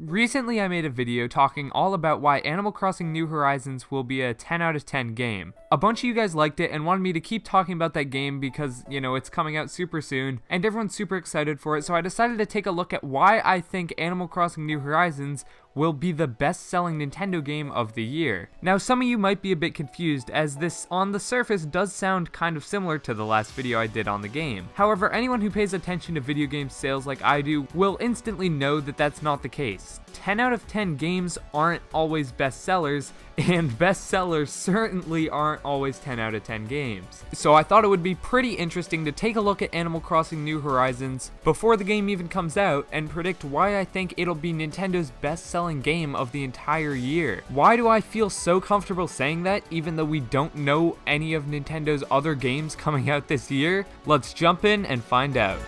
Recently I made a video talking all about why Animal Crossing New Horizons will be a 10 out of 10 game. A bunch of you guys liked it and wanted me to keep talking about that game because, it's coming out super soon and everyone's super excited for it, so I decided to take a look at why I think Animal Crossing New Horizons will be the best-selling Nintendo game of the year. Now, some of you might be a bit confused, as this, on the surface, does sound kind of similar to the last video I did on the game. However, anyone who pays attention to video game sales like I do will instantly know that that's not the case. 10 out of 10 games aren't always bestsellers, and bestsellers certainly aren't always 10 out of 10 games. So I thought it would be pretty interesting to take a look at Animal Crossing New Horizons before the game even comes out and predict why I think it'll be Nintendo's best-selling game of the entire year. Why do I feel so comfortable saying that even though we don't know any of Nintendo's other games coming out this year? Let's jump in and find out.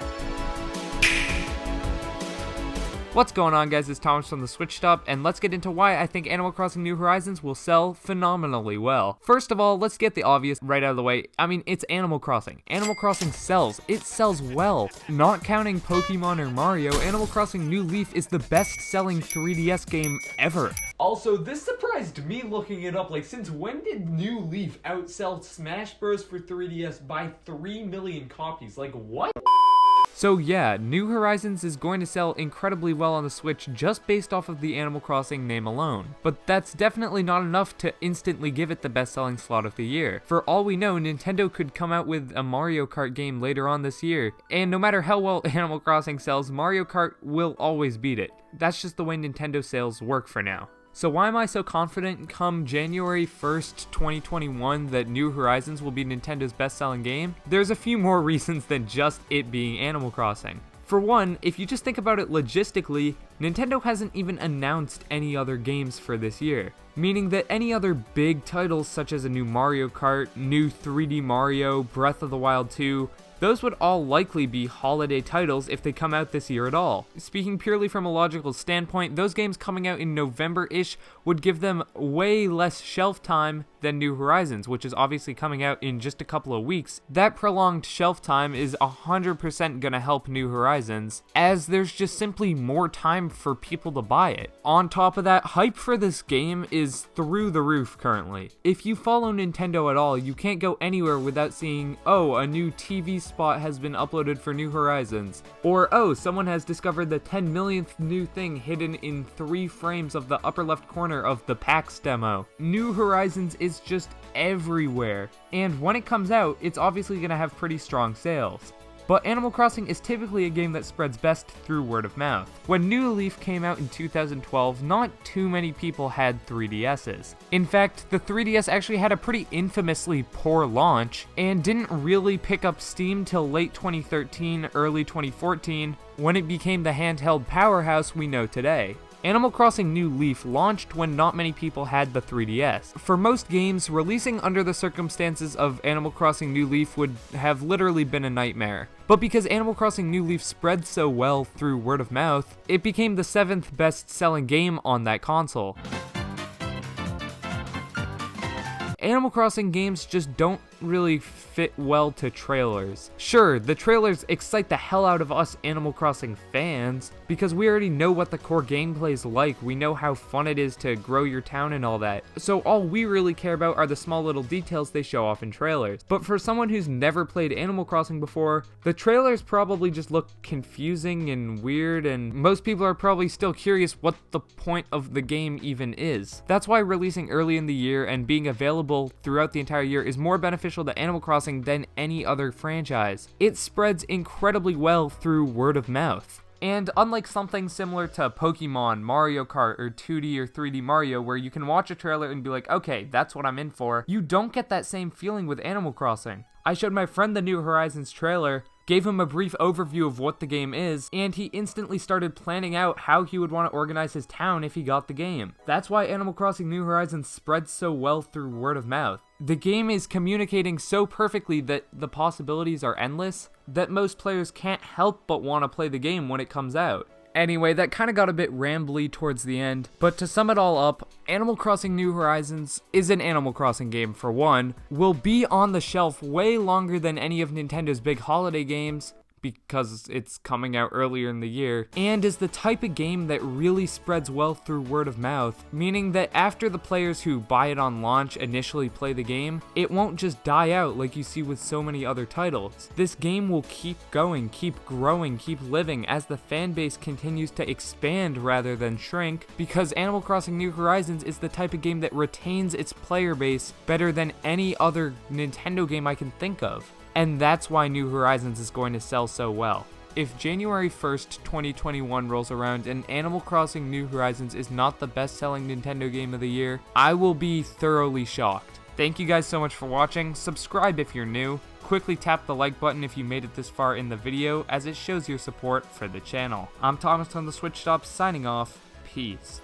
What's going on, guys? It's Thomas from the Switch Stop, and let's get into why I think Animal Crossing New Horizons will sell phenomenally well. First of all, let's get the obvious right out of the way. It's Animal Crossing. Animal Crossing sells. It sells well. Not counting Pokemon or Mario, Animal Crossing New Leaf is the best-selling 3DS game ever. Also, this surprised me looking it up. Since when did New Leaf outsell Smash Bros. For 3DS by 3 million copies? What? So yeah, New Horizons is going to sell incredibly well on the Switch just based off of the Animal Crossing name alone. But that's definitely not enough to instantly give it the best-selling slot of the year. For all we know, Nintendo could come out with a Mario Kart game later on this year, and no matter how well Animal Crossing sells, Mario Kart will always beat it. That's just the way Nintendo sales work for now. So why am I so confident come January 1st, 2021 that New Horizons will be Nintendo's best-selling game? There's a few more reasons than just it being Animal Crossing. For one, if you just think about it logistically, Nintendo hasn't even announced any other games for this year, meaning that any other big titles such as a new Mario Kart, new 3D Mario, Breath of the Wild 2, those would all likely be holiday titles if they come out this year at all. Speaking purely from a logical standpoint, those games coming out in November-ish would give them way less shelf time than New Horizons, which is obviously coming out in just a couple of weeks. That prolonged shelf time is 100% gonna help New Horizons, as there's just simply more time for people to buy it. On top of that, hype for this game is through the roof currently. If you follow Nintendo at all, you can't go anywhere without seeing, oh, a new TV spot has been uploaded for New Horizons, or oh, someone has discovered the 10 millionth new thing hidden in 3 frames of the upper left corner of the PAX demo. New Horizons is just everywhere, and when it comes out, it's obviously gonna have pretty strong sales. But Animal Crossing is typically a game that spreads best through word of mouth. When New Leaf came out in 2012, not too many people had 3DSs. In fact, the 3DS actually had a pretty infamously poor launch, and didn't really pick up steam till late 2013, early 2014, when it became the handheld powerhouse we know today. Animal Crossing New Leaf launched when not many people had the 3DS. For most games, releasing under the circumstances of Animal Crossing New Leaf would have literally been a nightmare. But because Animal Crossing New Leaf spread so well through word of mouth, it became the 7th best-selling game on that console. Animal Crossing games just don't really fit well to trailers. Sure, the trailers excite the hell out of us Animal Crossing fans, because we already know what the core gameplay is like, we know how fun it is to grow your town and all that, so all we really care about are the small little details they show off in trailers. But for someone who's never played Animal Crossing before, the trailers probably just look confusing and weird, and most people are probably still curious what the point of the game even is. That's why releasing early in the year and being available throughout the entire year is more beneficial to Animal Crossing than any other franchise. It spreads incredibly well through word of mouth. And unlike something similar to Pokemon, Mario Kart, or 2D or 3D Mario, where you can watch a trailer and be like, okay, that's what I'm in for, you don't get that same feeling with Animal Crossing. I showed my friend the New Horizons trailer, gave him a brief overview of what the game is, and he instantly started planning out how he would want to organize his town if he got the game. That's why Animal Crossing New Horizons spreads so well through word of mouth. The game is communicating so perfectly that the possibilities are endless, that most players can't help but want to play the game when it comes out. Anyway, that kind of got a bit rambly towards the end, but to sum it all up, Animal Crossing New Horizons is an Animal Crossing game for one, will be on the shelf way longer than any of Nintendo's big holiday games, because it's coming out earlier in the year, and is the type of game that really spreads well through word of mouth, meaning that after the players who buy it on launch initially play the game, it won't just die out like you see with so many other titles. This game will keep going, keep growing, keep living as the fan base continues to expand rather than shrink, because Animal Crossing New Horizons is the type of game that retains its player base better than any other Nintendo game I can think of. And that's why New Horizons is going to sell so well. If January 1st, 2021 rolls around and Animal Crossing New Horizons is not the best-selling Nintendo game of the year, I will be thoroughly shocked. Thank you guys so much for watching. Subscribe if you're new. Quickly tap the like button if you made it this far in the video, as it shows your support for the channel. I'm Thomas on the Switch Stop, signing off. Peace.